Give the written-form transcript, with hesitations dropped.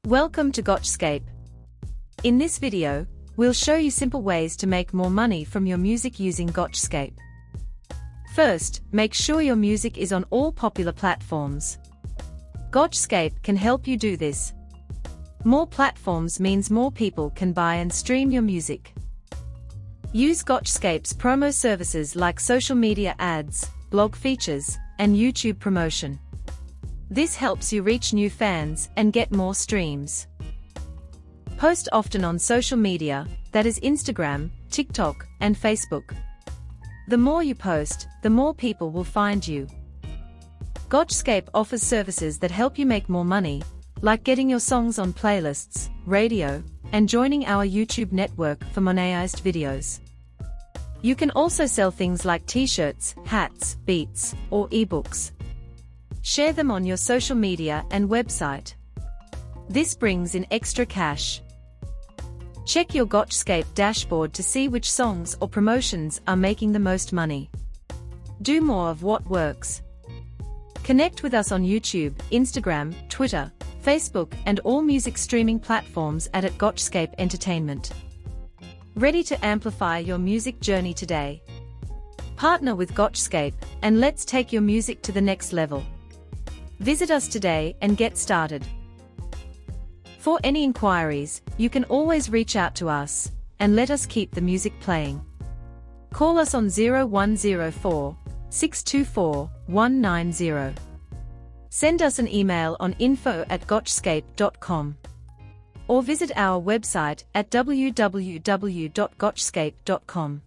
Welcome to Gotchscape. In this video, we'll show you simple ways to make more money from your music using Gotchscape. First, make sure your music is on all popular platforms. Gotchscape can help you do this. More platforms means more people can buy and stream your music. Use Gotchscape's promo services like social media ads, blog features, and YouTube promotion. This helps you reach new fans and get more streams. Post often on social media, that is Instagram, TikTok, and Facebook. The more you post, the more people will find you. Gotchscape offers services that help you make more money, like getting your songs on playlists, radio, and joining our YouTube network for monetized videos. You can also sell things like t-shirts, hats, beats, or ebooks. Share them on your social media and website. This brings in extra cash. Check your Gotchscape dashboard to see which songs or promotions are making the most money. Do more of what works. Connect with us on YouTube, Instagram, Twitter, Facebook, and all music streaming platforms at Gotchscape Entertainment. Ready to amplify your music journey today? Partner with Gotchscape, and let's take your music to the next level. Visit us today and get started. For any inquiries, you can always reach out to us, and let us keep the music playing. Call us on 0104 624 190. Send us an email on info@gotchscape.com. Or visit our website at www.gotchscape.com.